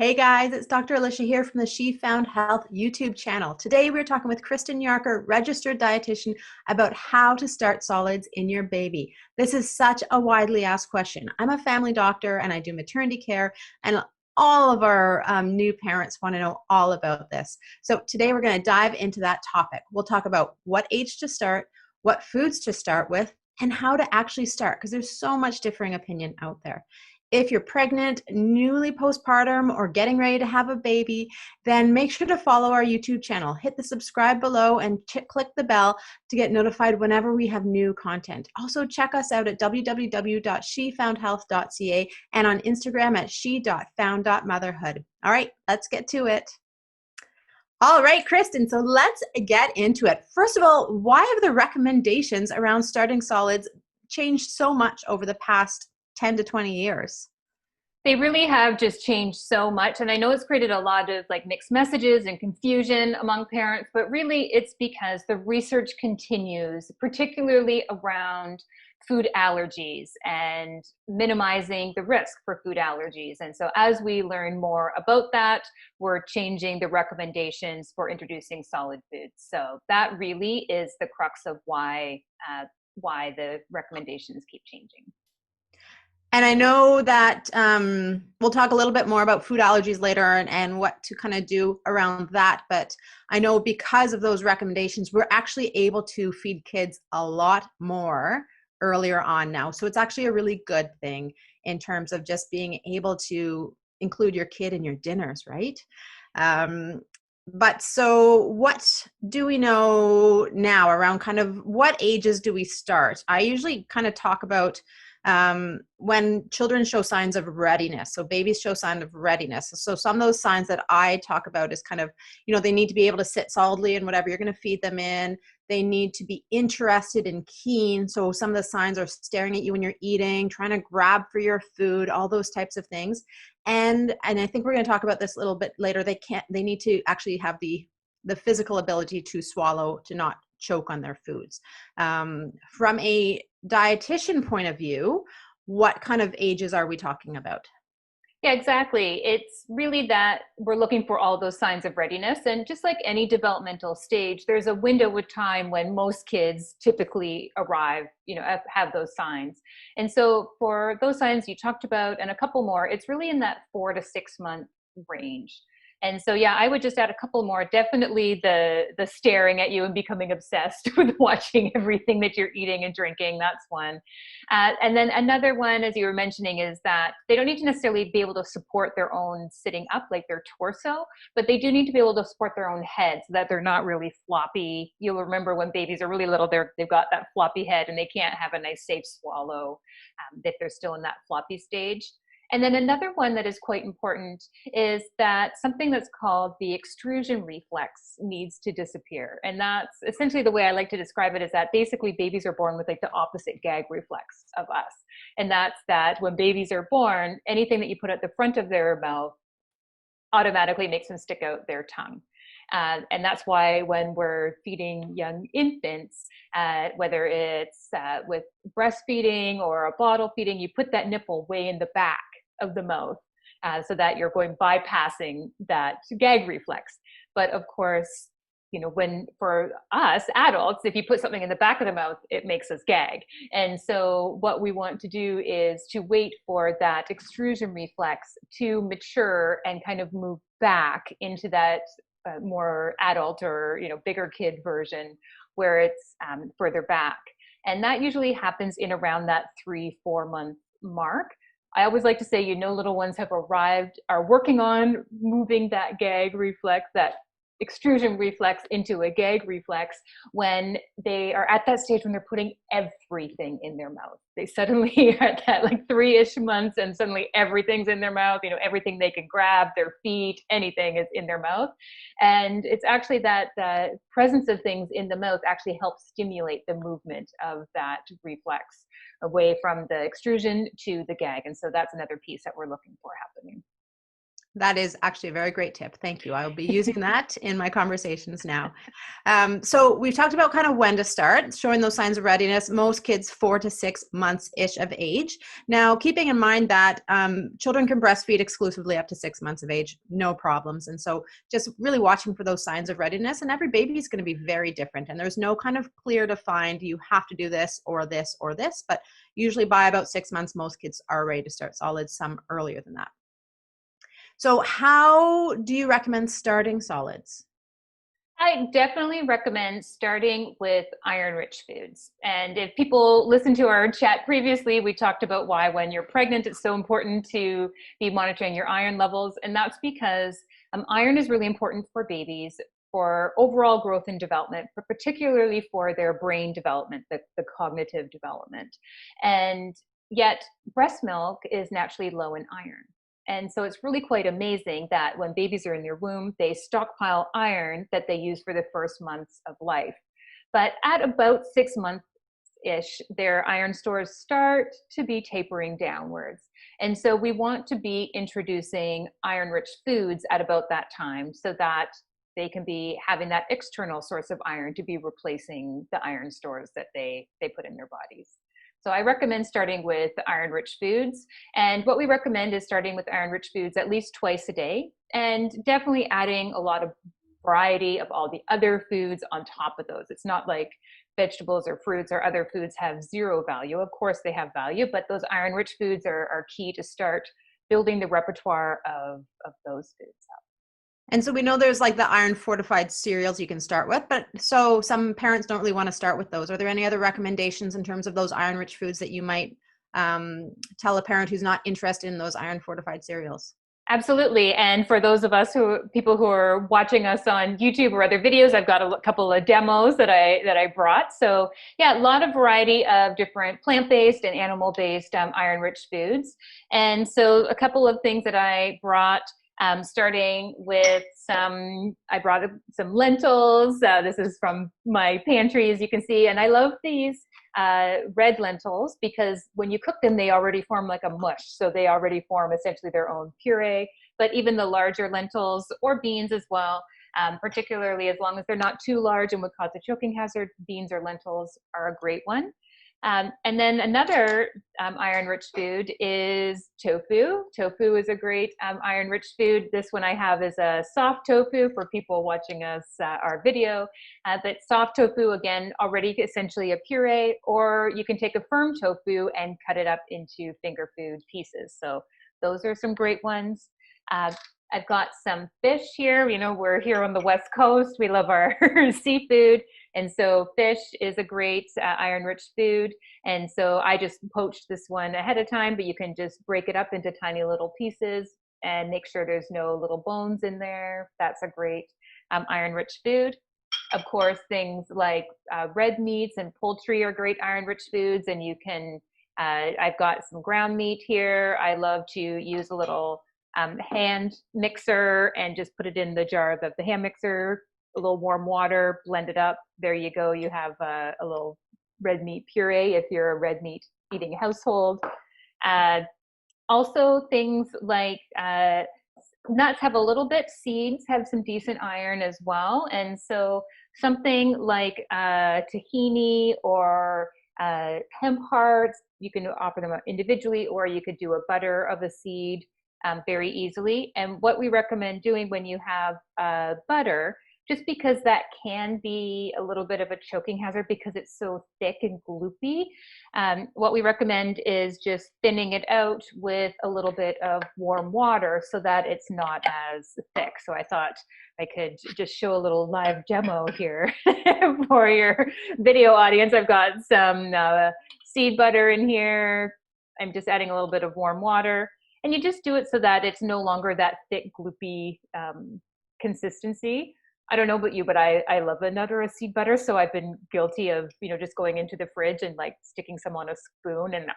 Hey guys, it's Dr. Alicia here from the She Found Health YouTube channel. Today we're talking with Kristen Yarker, registered dietitian, about how to start solids in your baby. This is such a widely asked question. I'm a family doctor and I do maternity care, and all of our new parents want to know all about this. So today we're going to dive into that topic. We'll talk about what age to start, what foods to start with, and how to actually start, because there's so much differing opinion out there. If you're pregnant, newly postpartum, or getting ready to have a baby, then make sure to follow our YouTube channel. Hit the subscribe below and click the bell to get notified whenever we have new content. Also, check us out at www.shefoundhealth.ca and on Instagram at she.found.motherhood. All right, let's get to it. All right, Kristen, so let's get into it. First of all, why have the recommendations around starting solids changed so much over the past 10 to 20 years? They really have just changed so much. And I know it's created a lot of mixed messages and confusion among parents, but really it's because the research continues, particularly around food allergies and minimizing the risk for food allergies. And so as we learn more about that, we're changing the recommendations for introducing solid foods. So that really is the crux of why the recommendations keep changing. And I know that we'll talk a little bit more about food allergies later and what to kind of do around that. But I know because of those recommendations, we're actually able to feed kids a lot more earlier on now. So it's actually a really good thing in terms of just being able to include your kid in your dinners, right? But so what do we know now around kind of what ages do we start? I usually kind of talk about when children show signs of readiness. So babies show signs of readiness. So some of those signs that I talk about is kind of, they need to be able to sit solidly in whatever you're going to feed them in. They need to be interested and keen. So some of the signs are staring at you when you're eating, trying to grab for your food, all those types of things. And I think we're going to talk about this a little bit later. They need to actually have the physical ability to swallow, to not choke on their foods. From a dietitian point of view, what kind of ages are we talking about? Yeah, exactly. It's really that we're looking for all those signs of readiness. And just like any developmental stage, there's a window of time when most kids typically arrive, have those signs. And so for those signs you talked about and a couple more, it's really in that 4 to 6 month range. And so, yeah, I would just add a couple more. Definitely the staring at you and becoming obsessed with watching everything that you're eating and drinking. That's one. And then another one, as you were mentioning, is that they don't need to necessarily be able to support their own sitting up, like their torso, but they do need to be able to support their own head so that they're not really floppy. You'll remember when babies are really little, they've got that floppy head and they can't have a nice safe swallow if they're still in that floppy stage. And then another one that is quite important is that something that's called the extrusion reflex needs to disappear. And that's essentially the way I like to describe it, is that basically babies are born with the opposite gag reflex of us. And that's that when babies are born, anything that you put at the front of their mouth automatically makes them stick out their tongue. And that's why when we're feeding young infants, whether it's with breastfeeding or a bottle feeding, you put that nipple way in the back of the mouth so that you're bypassing that gag reflex. But of course, when for us adults, if you put something in the back of the mouth, it makes us gag. And so what we want to do is to wait for that extrusion reflex to mature and kind of move back into that more adult or bigger kid version where it's further back. And that usually happens in around that 3-4 month mark. I always like to say, little ones have arrived, are working on moving that gag reflex, that extrusion reflex into a gag reflex when they are at that stage when they're putting everything in their mouth. They suddenly are at that 3-ish months and suddenly everything's in their mouth, everything they can grab, their feet, anything is in their mouth. And it's actually that the presence of things in the mouth actually helps stimulate the movement of that reflex away from the extrusion to the gag. And so that's another piece that we're looking for happening. That is actually a very great tip. Thank you. I'll be using that in my conversations now. So we've talked about kind of when to start, showing those signs of readiness. Most kids 4 to 6 months-ish of age. Now, keeping in mind that children can breastfeed exclusively up to 6 months of age, no problems. And so just really watching for those signs of readiness. And every baby is going to be very different. And there's no kind of clear defined, you have to do this or this or this. But usually by about 6 months, most kids are ready to start solids, some earlier than that. So how do you recommend starting solids? I definitely recommend starting with iron-rich foods. And if people listen to our chat previously, we talked about why when you're pregnant, it's so important to be monitoring your iron levels. And that's because iron is really important for babies for overall growth and development, but particularly for their brain development, the cognitive development. And yet breast milk is naturally low in iron. And so it's really quite amazing that when babies are in their womb, they stockpile iron that they use for the first months of life. But at about 6 months-ish, their iron stores start to be tapering downwards. And so we want to be introducing iron-rich foods at about that time so that they can be having that external source of iron to be replacing the iron stores that they put in their bodies. So I recommend starting with iron-rich foods. And what we recommend is starting with iron-rich foods at least twice a day, and definitely adding a lot of variety of all the other foods on top of those. It's not like vegetables or fruits or other foods have zero value. Of course they have value, but those iron-rich foods are key to start building the repertoire of those foods up. And so we know there's like the iron fortified cereals you can start with, but so some parents don't really want to start with those. Are there any other recommendations in terms of those iron rich foods that you might tell a parent who's not interested in those iron fortified cereals? Absolutely. And for those of us people who are watching us on YouTube or other videos, I've got a couple of demos that I brought. So yeah, a lot of variety of different plant-based and animal-based iron-rich foods. And so a couple of things that I brought, starting with I brought some lentils. This is from my pantry, as you can see. And I love these red lentils because when you cook them, they already form like a mush. So they already form essentially their own puree. But even the larger lentils or beans as well, particularly as long as they're not too large and would cause a choking hazard, beans or lentils are a great one. And then another iron-rich food is tofu. Tofu is a great iron-rich food. This one I have is a soft tofu for people watching us our video. But soft tofu, again, already essentially a puree, or you can take a firm tofu and cut it up into finger food pieces. So those are some great ones. I've got some fish here. You know, we're here on the West Coast. We love our seafood. And so fish is a great iron-rich food. And so I just poached this one ahead of time, but you can just break it up into tiny little pieces and make sure there's no little bones in there. That's a great iron-rich food. Of course, things like red meats and poultry are great iron-rich foods. And you can, I've got some ground meat here. I love to use a little hand mixer and just put it in the jar of the hand mixer, a little warm water, blend it up. There you go. You have a little red meat puree if you're a red meat eating household. Also things like nuts have a little bit, seeds have some decent iron as well. And so something like tahini or hemp hearts, you can offer them individually, or you could do a butter of a seed very easily. And what we recommend doing when you have butter, just because that can be a little bit of a choking hazard because it's so thick and gloopy, what we recommend is just thinning it out with a little bit of warm water so that it's not as thick. So I thought I could just show a little live demo here for your video audience. I've got some seed butter in here. I'm just adding a little bit of warm water. And you just do it so that it's no longer that thick, gloopy consistency. I don't know about you, but I love a nut or a seed butter. So I've been guilty of, just going into the fridge and like sticking some on a spoon and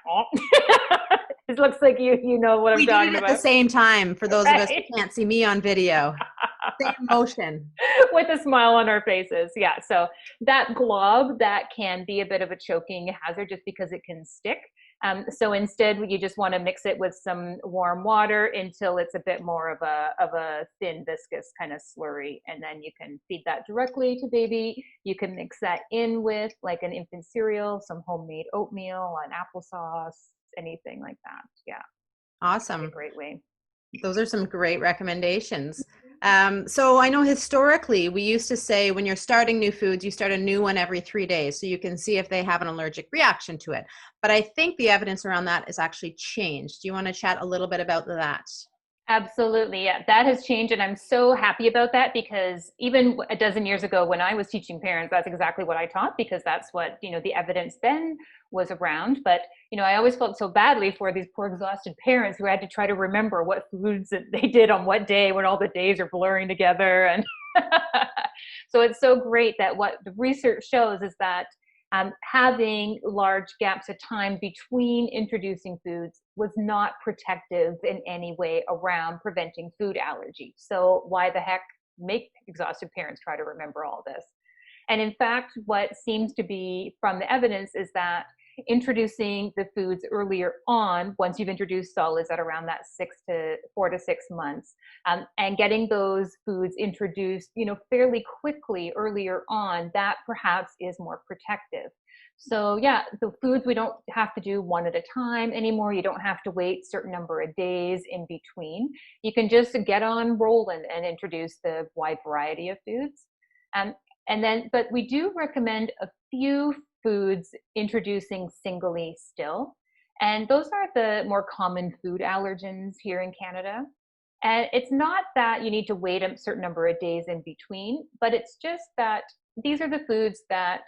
it looks like you know what I'm talking about. We did it at the same time for those of us who can't see me on video. Same motion. With a smile on our faces. Yeah. So that glob, that can be a bit of a choking hazard just because it can stick. So instead, you just want to mix it with some warm water until it's a bit more of a thin, viscous kind of slurry. And then you can feed that directly to baby. You can mix that in with like an infant cereal, some homemade oatmeal, an applesauce, anything like that. Yeah. Awesome. A great way. Those are some great recommendations. So I know historically we used to say when you're starting new foods, you start a new one every 3 days so you can see if they have an allergic reaction to it. But I think the evidence around that is actually changed. Do you want to chat a little bit about that? Absolutely. Yeah, that has changed. And I'm so happy about that because even a dozen years ago when I was teaching parents, that's exactly what I taught because that's what, the evidence then was around. But, I always felt so badly for these poor exhausted parents who had to try to remember what foods that they did on what day when all the days are blurring together. And so it's so great that what the research shows is that having large gaps of time between introducing foods was not protective in any way around preventing food allergies. So why the heck make exhausted parents try to remember all this? And in fact, what seems to be from the evidence is that introducing the foods earlier on, once you've introduced solids at around that 4 to 6 months, and getting those foods introduced, fairly quickly earlier on, that perhaps is more protective. So yeah, the foods we don't have to do one at a time anymore. You don't have to wait a certain number of days in between. You can just get on rolling and introduce the wide variety of foods. But we do recommend a few foods introducing singly still. And those are the more common food allergens here in Canada. And it's not that you need to wait a certain number of days in between, but it's just that these are the foods that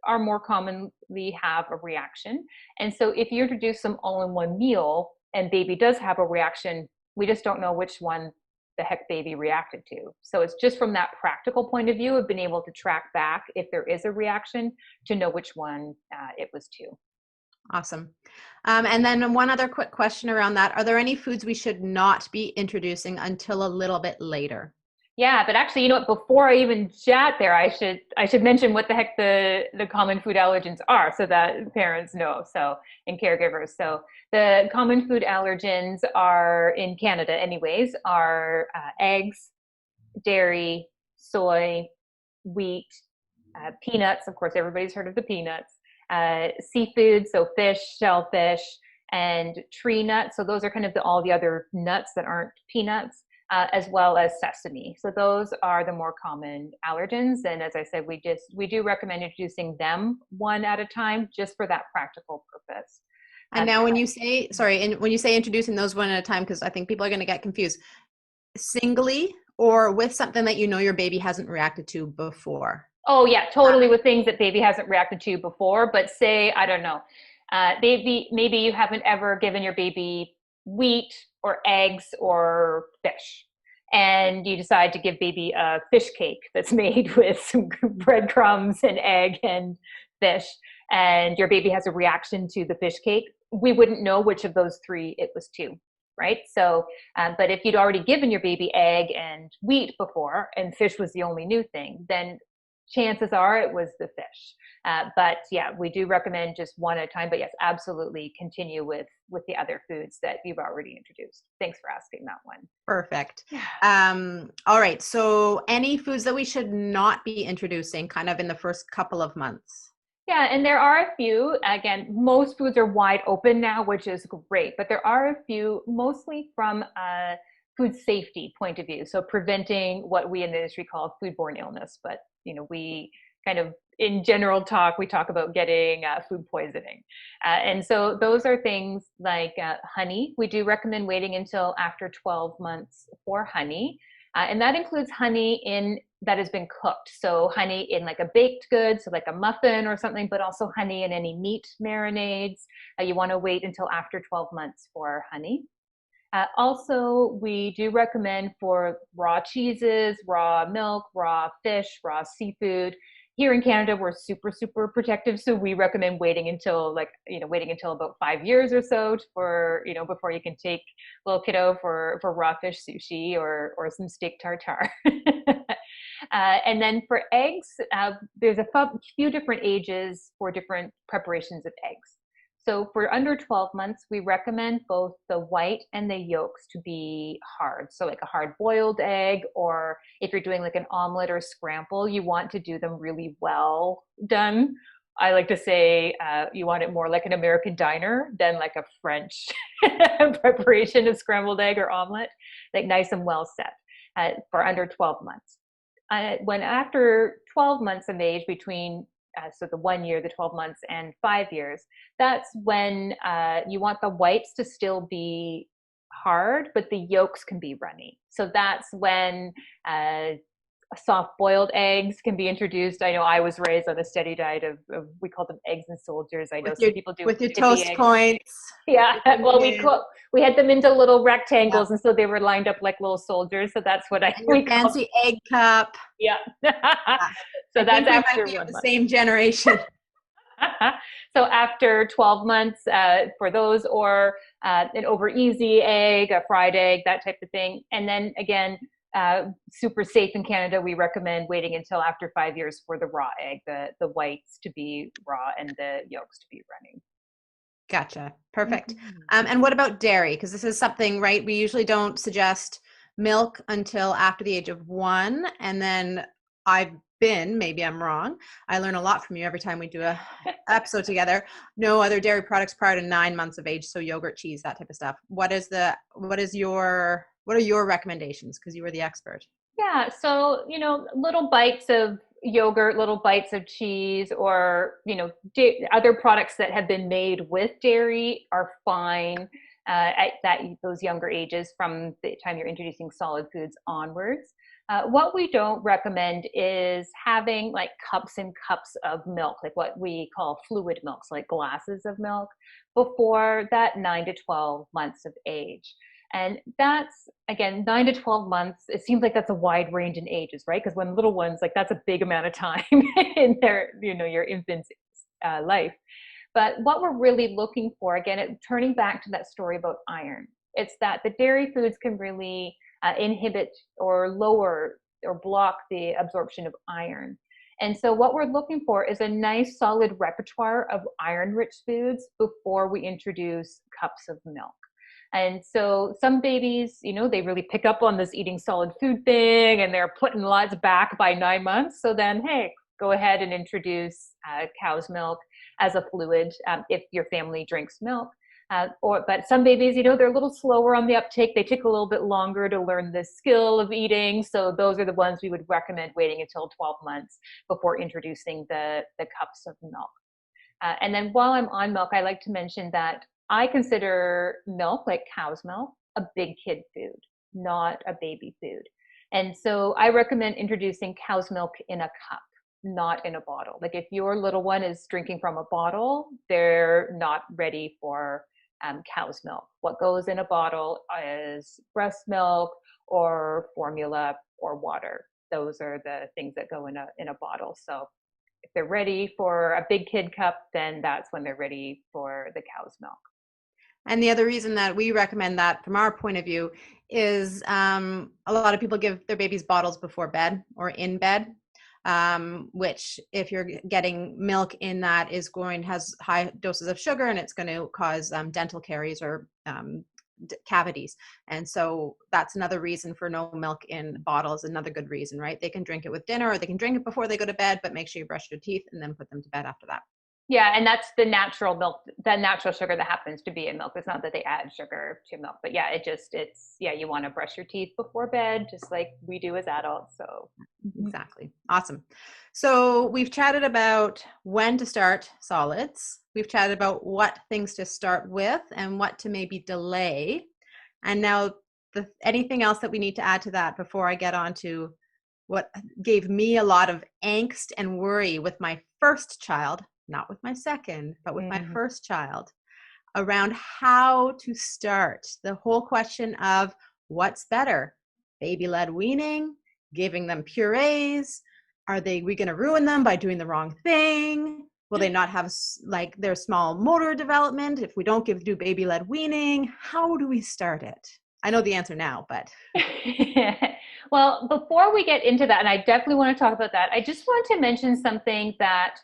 are more commonly have a reaction. And so if you introduce them all in one meal and baby does have a reaction, we just don't know which one the heck baby reacted to. So it's just from that practical point of view of being able to track back if there is a reaction to know which one it was to. Awesome. And then one other quick question around that. Are there any foods we should not be introducing until a little bit later? Yeah, but actually, you know what? Before I even chat there, I should mention what the heck the common food allergens are, so that parents know. So and caregivers. So the common food allergens are in Canada, anyways, are eggs, dairy, soy, wheat, peanuts. Of course, everybody's heard of the peanuts. Seafood, so fish, shellfish, and tree nuts. So those are kind of all the other nuts that aren't peanuts. As well as sesame. So those are the more common allergens. And as I said, we do recommend introducing them one at a time just for that practical purpose. And now when you say, when you say introducing those one at a time, because I think people are going to get confused, singly or with something that your baby hasn't reacted to before? Oh yeah, totally with things that baby hasn't reacted to before. But say, I don't know, maybe you haven't ever given your baby wheat or eggs or fish, and you decide to give baby a fish cake that's made with some breadcrumbs and egg and fish, and your baby has a reaction to the fish cake, we wouldn't know which of those three it was to, right? So but if you'd already given your baby egg and wheat before and fish was the only new thing, then chances are it was the fish. But yeah, we do recommend just one at a time. But yes, absolutely continue with the other foods that you've already introduced. Thanks for asking that one. Perfect. All right. So any foods that we should not be introducing kind of in the first couple of months? Yeah, and there are a few. Again, most foods are wide open now, which is great. But there are a few, mostly from a food safety point of view. So preventing what we in the industry call foodborne illness. But we kind of in general we talk about getting food poisoning. And so those are things like honey. We do recommend waiting until after 12 months for honey. And that includes honey that has been cooked. So honey in like a baked good, so like a muffin or something, but also honey in any meat marinades. You want to wait until after 12 months for honey. Also, we do recommend for raw cheeses, raw milk, raw fish, raw seafood. Here in Canada, we're super, super protective. So we recommend waiting until about 5 years or so before you can take little kiddo for raw fish sushi or some steak tartare. And then for eggs, there's a few different ages for different preparations of eggs. So for under 12 months, we recommend both the white and the yolks to be hard. So like a hard boiled egg, or if you're doing like an omelet or scramble, you want to do them really well done. I like to say you want it more like an American diner than like a French preparation of scrambled egg or omelet, like nice and well set for under 12 months. When after 12 months of age, between so the 1 year, the 12 months, and 5 years, that's when you want the whites to still be hard, but the yolks can be runny. So that's when soft boiled eggs can be introduced. I know I was raised on a steady diet of we call them eggs and soldiers. I know some people do with your pithy toast eggs. points. Yeah, well, Yeah. we had them into little rectangles, and so they were lined up like little soldiers. So that's what And your we call. fancy egg cup. Yeah. Yeah. So I that's think we might after be of 1 the month. same generation. So after 12 months for those, or an over easy egg, a fried egg, that type of thing. And then again, super safe in Canada, we recommend waiting until after 5 years for the raw egg, the whites to be raw and the yolks to be running. Gotcha. Perfect. Mm-hmm. And what about dairy? Because this is something, right? We usually don't suggest milk until after the age of 1. And then maybe I'm wrong. I learn a lot from you every time we do a episode together. No other dairy products prior to 9 months of age. So yogurt, cheese, that type of stuff. What are your recommendations? Because you were the expert. Yeah, so little bites of yogurt, little bites of cheese, or other products that have been made with dairy are fine at those younger ages, from the time you're introducing solid foods onwards. What we don't recommend is having like cups and cups of milk, like what we call fluid milks, like glasses of milk, before that 9 to 12 months of age. And that's, again, 9 to 12 months. It seems like that's a wide range in ages, right? Because when little ones, like that's a big amount of time in their, your infant's life. But what we're really looking for, again, turning back to that story about iron, it's that the dairy foods can really inhibit or lower or block the absorption of iron. And so what we're looking for is a nice solid repertoire of iron-rich foods before we introduce cups of milk. And so some babies, they really pick up on this eating solid food thing, and they're putting lots back by 9 months. So then, hey, go ahead and introduce cow's milk as a fluid if your family drinks milk. But some babies, they're a little slower on the uptake. They take a little bit longer to learn the skill of eating. So those are the ones we would recommend waiting until 12 months before introducing the cups of milk. And then while I'm on milk, I like to mention that I consider milk, like cow's milk, a big kid food, not a baby food. And so I recommend introducing cow's milk in a cup, not in a bottle. Like if your little one is drinking from a bottle, they're not ready for cow's milk. What goes in a bottle is breast milk or formula or water. Those are the things that go in a bottle. So if they're ready for a big kid cup, then that's when they're ready for the cow's milk. And the other reason that we recommend that from our point of view is a lot of people give their babies bottles before bed or in bed, which if you're getting milk in that has high doses of sugar, and it's going to cause dental caries or cavities. And so that's another reason for no milk in bottles. Another good reason, right? They can drink it with dinner, or they can drink it before they go to bed, but make sure you brush your teeth and then put them to bed after that. Yeah, and that's the natural milk, the natural sugar that happens to be in milk. It's not that they add sugar to milk, but yeah, you want to brush your teeth before bed, just like we do as adults. So exactly. Awesome. So we've chatted about when to start solids. We've chatted about what things to start with and what to maybe delay. And now anything else that we need to add to that before I get on to what gave me a lot of angst and worry with my first child, not with my second, but with my first child, around how to start. The whole question of what's better, baby-led weaning, giving them purees. Are we going to ruin them by doing the wrong thing? Will they not have like their small motor development if we don't do baby-led weaning? How do we start it? I know the answer now, but. Well, before we get into that, and I definitely want to talk about that, I just want to mention something that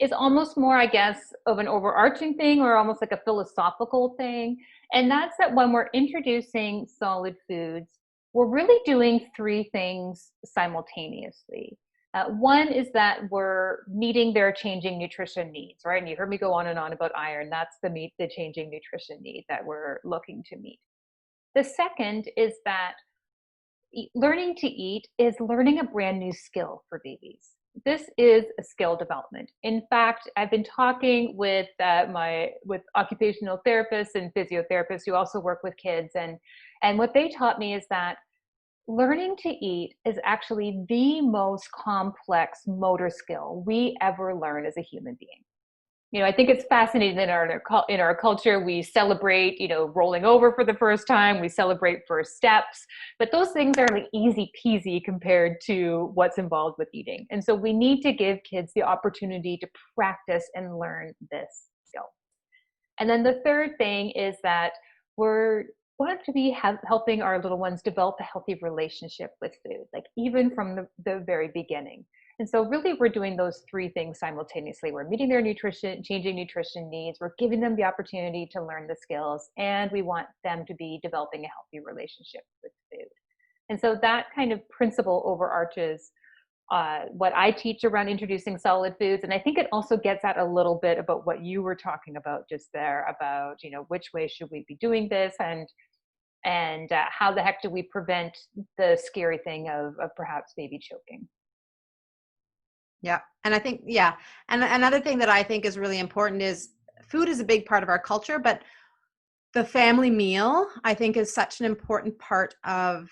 is almost more, I guess, of an overarching thing or almost like a philosophical thing. And that's that when we're introducing solid foods, we're really doing three things simultaneously. One is that we're meeting their changing nutrition needs, right? And you heard me go on and on about iron. That's the changing nutrition need that we're looking to meet. The second is that learning to eat is learning a brand new skill for babies. This is a skill development. In fact, I've been talking with with occupational therapists and physiotherapists who also work with kids, and what they taught me is that learning to eat is actually the most complex motor skill we ever learn as a human being. I think it's fascinating that in our culture, we celebrate, rolling over for the first time, we celebrate first steps, but those things are like easy peasy compared to what's involved with eating. And so we need to give kids the opportunity to practice and learn this skill. And then the third thing is that we're want to be helping our little ones develop a healthy relationship with food, like even from the very beginning. And so really we're doing those three things simultaneously. We're meeting their changing nutrition needs, we're giving them the opportunity to learn the skills, and we want them to be developing a healthy relationship with food. And so that kind of principle overarches what I teach around introducing solid foods. And I think it also gets at a little bit about what you were talking about just there about, which way should we be doing this, and how the heck do we prevent the scary thing of perhaps baby choking. Yeah. And I think, yeah. And another thing that I think is really important is food is a big part of our culture, but the family meal, I think, is such an important part of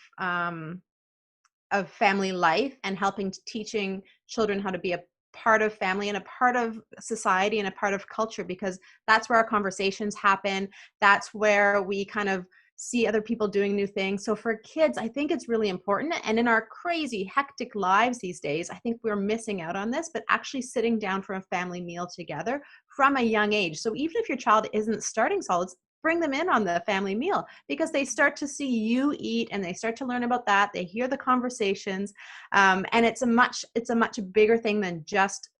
family life and helping teaching children how to be a part of family and a part of society and a part of culture, because that's where our conversations happen. That's where we kind of see other people doing new things. So for kids, I think it's really important. And in our crazy, hectic lives these days, I think we're missing out on this, but actually sitting down for a family meal together from a young age. So even if your child isn't starting solids, bring them in on the family meal, because they start to see you eat and they start to learn about that. They hear the conversations, and it's a much bigger thing than just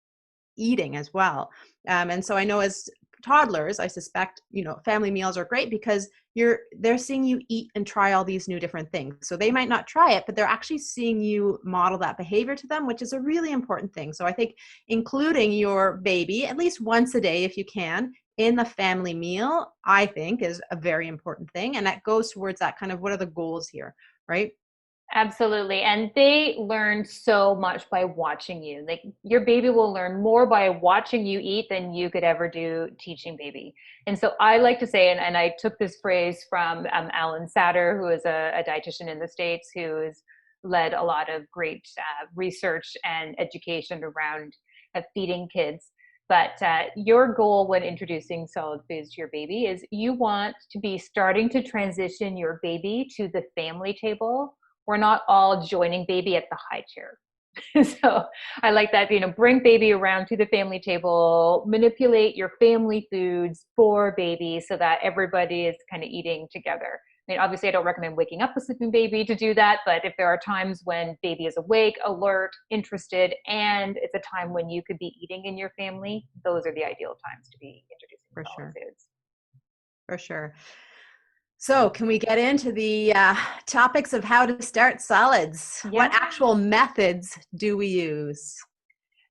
eating as well. And so I know as toddlers, I suspect, family meals are great because they're seeing you eat and try all these new different things. So they might not try it, but they're actually seeing you model that behavior to them, which is a really important thing. So I think including your baby at least once a day, if you can, in the family meal, I think is a very important thing. And that goes towards that kind of, what are the goals here, right? Absolutely. And they learn so much by watching you. Like your baby will learn more by watching you eat than you could ever do teaching baby. And so I like to say, and I took this phrase from Alan Satter, who is a dietitian in the States, who has led a lot of great research and education around feeding kids. But your goal when introducing solid foods to your baby is you want to be starting to transition your baby to the family table. We're not all joining baby at the high chair. So I like that, bring baby around to the family table, manipulate your family foods for baby so that everybody is kind of eating together. I mean, obviously I don't recommend waking up a sleeping baby to do that, but if there are times when baby is awake, alert, interested, and it's a time when you could be eating in your family, those are the ideal times to be introducing solid foods. For sure. So can we get into the topics of how to start solids? Yeah. What actual methods do we use?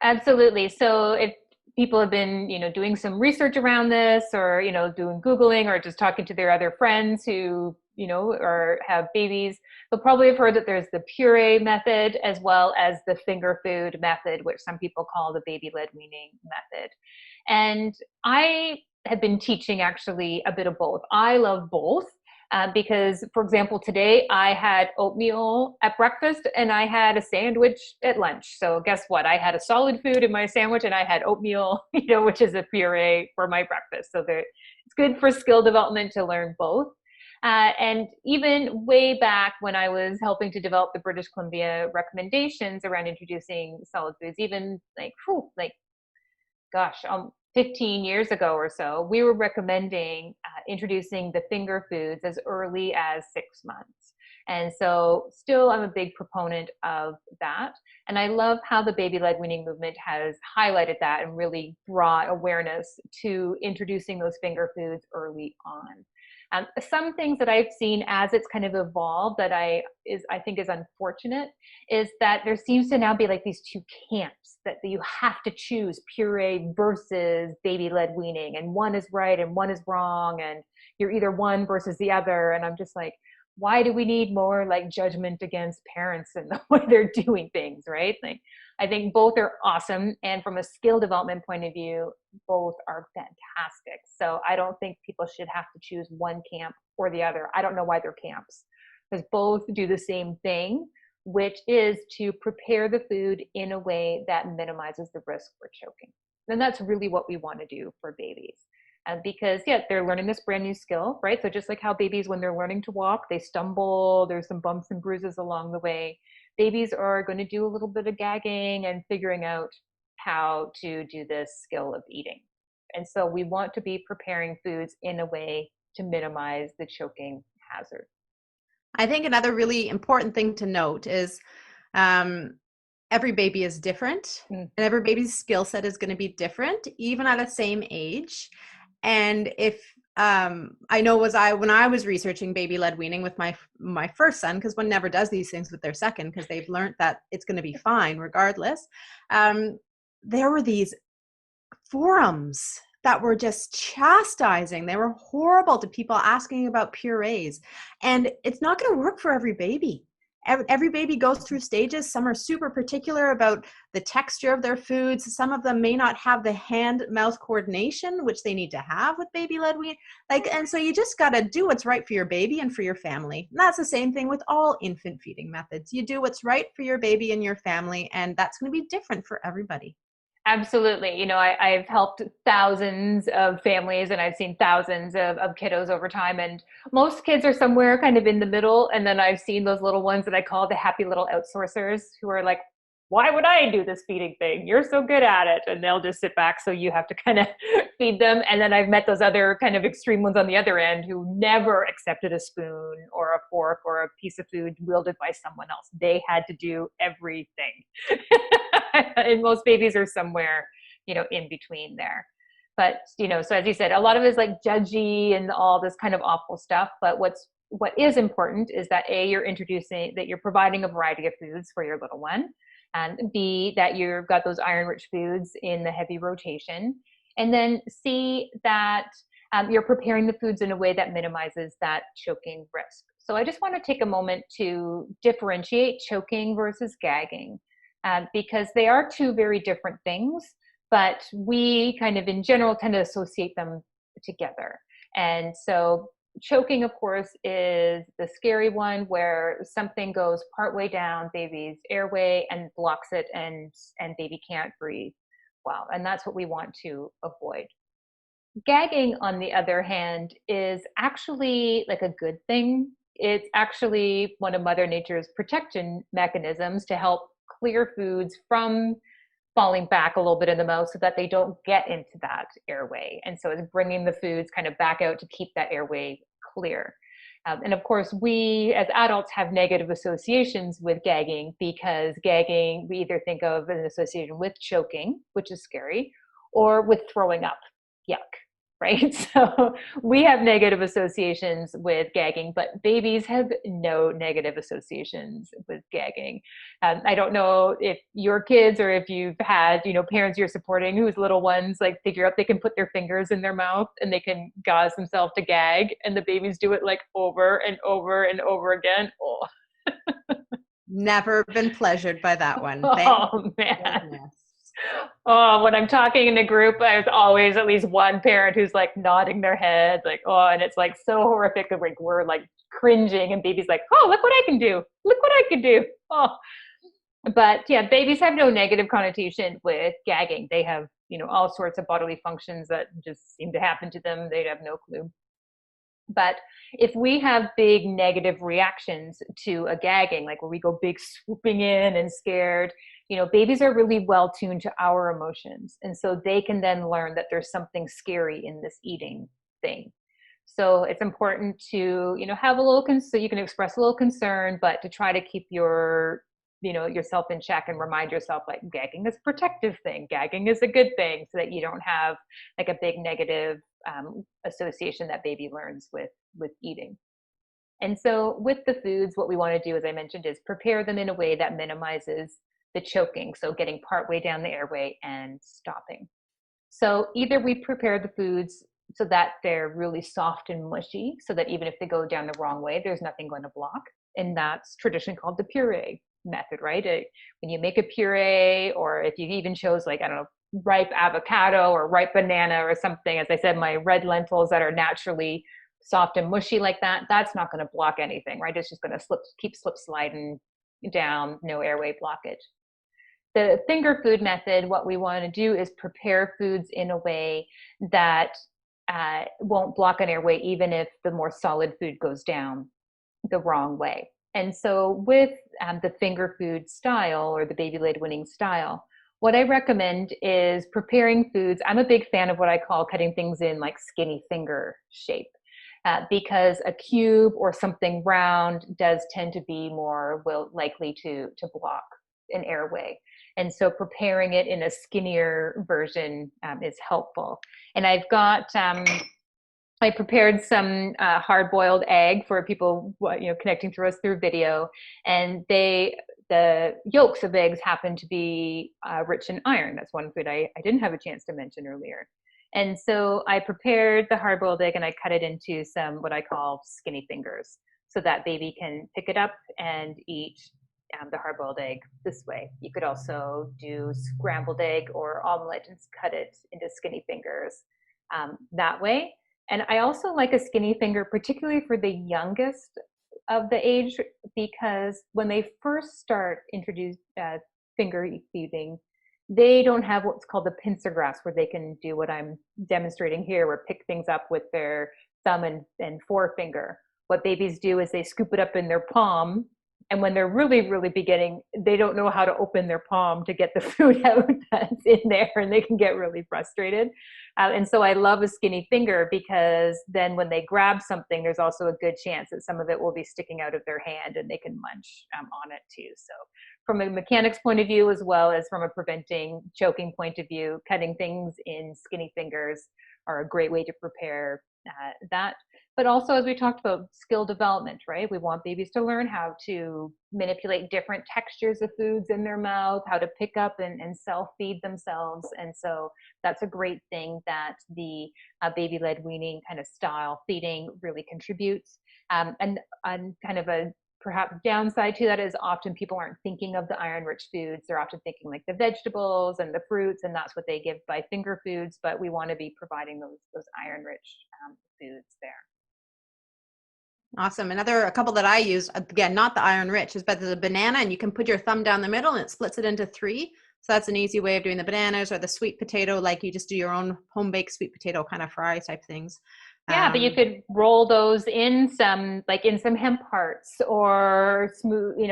Absolutely. So if people have been, doing some research around this, or, doing Googling, or just talking to their other friends who, or have babies, they'll probably have heard that there's the puree method as well as the finger food method, which some people call the baby-led weaning method. And I have been teaching actually a bit of both. I love both. Because, for example, today I had oatmeal at breakfast and I had a sandwich at lunch. So guess what? I had a solid food in my sandwich and I had oatmeal, which is a puree for my breakfast. So it's good for skill development to learn both. And even way back when I was helping to develop the British Columbia recommendations around introducing solid foods, even 15 years ago or so, we were recommending introducing the finger foods as early as 6 months. And so still I'm a big proponent of that. And I love how the baby-led weaning movement has highlighted that and really brought awareness to introducing those finger foods early on. Some things that I've seen as it's kind of evolved that I think is unfortunate is that there seems to now be like these two camps that you have to choose puree versus baby-led weaning, and one is right and one is wrong, and you're either one versus the other. And I'm just like, why do we need more like judgment against parents and the way they're doing things, right? Like, I think both are awesome. And from a skill development point of view, both are fantastic. So I don't think people should have to choose one camp or the other. I don't know why they're camps, because both do the same thing, which is to prepare the food in a way that minimizes the risk for choking. And that's really what we want to do for babies. Because yeah, they're learning this brand new skill, right? So just like how babies, when they're learning to walk, they stumble, there's some bumps and bruises along the way. Babies are going to do a little bit of gagging and figuring out how to do this skill of eating. And so we want to be preparing foods in a way to minimize the choking hazard. I think another really important thing to note is every baby is different, and every baby's skill set is going to be different, even at the same age. And if I know when I was researching baby-led weaning with my first son, because one never does these things with their second, because they've learned that it's going to be fine regardless. There were these forums that were just chastising. They were horrible to people asking about purees, and it's not going to work for every baby. Every baby goes through stages. Some are super particular about the texture of their foods. Some of them may not have the hand-mouth coordination, which they need to have with baby-led weaning. And so you just got to do what's right for your baby and for your family. And that's the same thing with all infant feeding methods. You do what's right for your baby and your family, and that's going to be different for everybody. Absolutely. You know, I've helped thousands of families, and I've seen thousands of kiddos over time. And most kids are somewhere kind of in the middle. And then I've seen those little ones that I call the happy little outsourcers, who are like, why would I do this feeding thing? You're so good at it. And they'll just sit back. So you have to kind of feed them. And then I've met those other kind of extreme ones on the other end who never accepted a spoon or a fork or a piece of food wielded by someone else. They had to do everything. And most babies are somewhere, you know, in between there. But, you know, so as you said, a lot of it is like judgy and all this kind of awful stuff. But what is important is that you're providing a variety of foods for your little one. And B, that you've got those iron-rich foods in the heavy rotation. And then C, that you're preparing the foods in a way that minimizes that choking risk. So I just want to take a moment to differentiate choking versus gagging, because they are two very different things, but we kind of in general tend to associate them together. And so choking, of course, is the scary one where something goes partway down baby's airway and blocks it, and baby can't breathe. Wow. And that's what we want to avoid. Gagging, on the other hand, is actually like a good thing. It's actually one of Mother Nature's protection mechanisms to help clear foods from falling back a little bit in the mouth so that they don't get into that airway. And so it's bringing the foods kind of back out to keep that airway clear. And of course, we as adults have negative associations with gagging, because gagging, we either think of an association with choking, which is scary, or with throwing up. Yuck. Right? So we have negative associations with gagging, but babies have no negative associations with gagging. I don't know if your kids, or if you've had, you know, parents you're supporting whose little ones like figure out they can put their fingers in their mouth and they can cause themselves to gag, and the babies do it like over and over and over again. Oh. Never been pleasured by that one. Oh, man. Oh, when I'm talking in a group, there's always at least one parent who's like nodding their head, like, oh, and it's like so horrific that we're like cringing, and baby's like, oh, look what I can do. Look what I can do. Oh, but yeah, babies have no negative connotation with gagging. They have, you know, all sorts of bodily functions that just seem to happen to them. They'd have no clue. But if we have big negative reactions to a gagging, like where we go big swooping in and scared, you know, babies are really well tuned to our emotions. And so they can then learn that there's something scary in this eating thing. So it's important to, have a little so you can express a little concern, but to try to keep yourself in check and remind yourself like gagging is a protective thing. Gagging is a good thing, so that you don't have like a big negative association that baby learns with eating. And so with the foods, what we want to do, as I mentioned, is prepare them in a way that minimizes the choking. So getting partway down the airway and stopping. So either we prepare the foods so that they're really soft and mushy, so that even if they go down the wrong way, there's nothing going to block. And that's traditionally called the puree method, right? When you make a puree, or if you even chose like, I don't know, ripe avocado or ripe banana or something, as I said, my red lentils that are naturally soft and mushy like that, that's not going to block anything, right? It's just going to keep slip sliding down, no airway blockage. The finger food method, what we want to do is prepare foods in a way that won't block an airway, even if the more solid food goes down the wrong way. And so with the finger food style, or the baby-led weaning style, what I recommend is preparing foods. I'm a big fan of what I call cutting things in like skinny finger shape. Because a cube or something round does tend to be more likely to block an airway. And so preparing it in a skinnier version is helpful. And I prepared some hard-boiled egg for people, connecting to us through video, and the yolks of eggs happen to be rich in iron. That's one food I didn't have a chance to mention earlier. And so I prepared the hard-boiled egg and I cut it into some what I call skinny fingers, so that baby can pick it up and eat the hard-boiled egg this way. You could also do scrambled egg or omelet and cut it into skinny fingers that way. And I also like a skinny finger, particularly for the youngest of the age, because when they first start finger feeding, they don't have what's called the pincer grasp, where they can do what I'm demonstrating here, where pick things up with their thumb and forefinger. What babies do is they scoop it up in their palm, and when they're really, really beginning, they don't know how to open their palm to get the food out that's in there, and they can get really frustrated. And so I love a skinny finger, because then when they grab something, there's also a good chance that some of it will be sticking out of their hand and they can munch on it too. So from a mechanics point of view, as well as from a preventing choking point of view, cutting things in skinny fingers are a great way to prepare that. But also, as we talked about, skill development, right? We want babies to learn how to manipulate different textures of foods in their mouth, how to pick up and self-feed themselves. And so that's a great thing that the baby-led weaning kind of style feeding really contributes. And kind of a perhaps downside to that is often people aren't thinking of the iron-rich foods. They're often thinking like the vegetables and the fruits, and that's what they give by finger foods. But we want to be providing those iron-rich foods there. Awesome. A couple that I use, again, not the iron rich, is but the banana, and you can put your thumb down the middle and it splits it into three. So that's an easy way of doing the bananas, or the sweet potato, like you just do your own home baked sweet potato kind of fry type things. Yeah, but you could roll those in some hemp hearts, or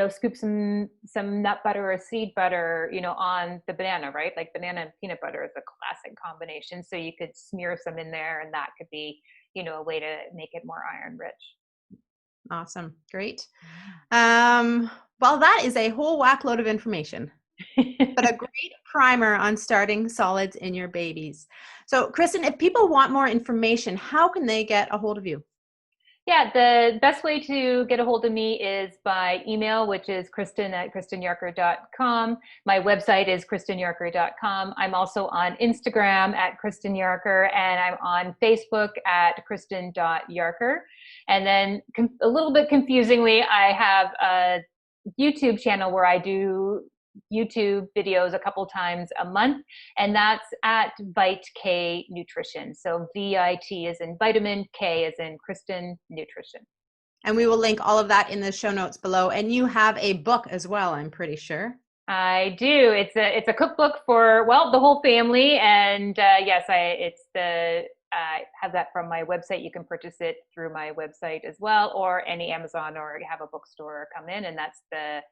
scoop some nut butter or seed butter, on the banana, right? Like banana and peanut butter is a classic combination. So you could smear some in there, and that could be, a way to make it more iron rich. Awesome. Great. Well, that is a whole whack load of information, but a great primer on starting solids in your babies. So, Kristen, if people want more information, how can they get a hold of you? Yeah, the best way to get a hold of me is by email, which is kristen@kristenyarker.com. My website is kristenyarker.com. I'm also on Instagram at kristenyarker, and I'm on Facebook at kristen.yarker. And then a little bit confusingly, I have a YouTube channel where I do YouTube videos a couple times a month, and that's at Vit K Nutrition. So VIT is in vitamin, K is in Kristen Nutrition. And we will link all of that in the show notes below. And you have a book as well, I'm pretty sure. I do. It's a cookbook for, the whole family. And yes, I have that from my website. You can purchase it through my website as well, or any Amazon or have a bookstore come in, and that's the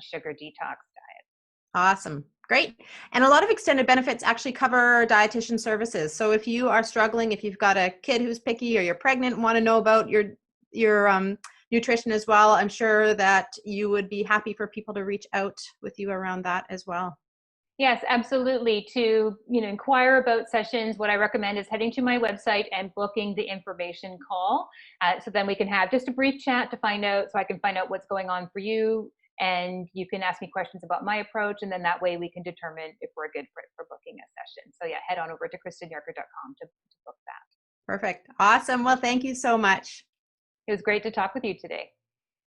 sugar detox diet. Awesome. Great. And a lot of extended benefits actually cover dietitian services. So if you are struggling, if you've got a kid who's picky or you're pregnant and want to know about your nutrition as well, I'm sure that you would be happy for people to reach out with you around that as well. Yes, absolutely. To, inquire about sessions, what I recommend is heading to my website and booking the information call. So then we can have just a brief chat to find out, so I can find out what's going on for you, and you can ask me questions about my approach, and then that way we can determine if we're a good fit for booking a session. So yeah, head on over to kristenyorker.com to book that. Perfect. Awesome. Well, thank you so much. It was great to talk with you today.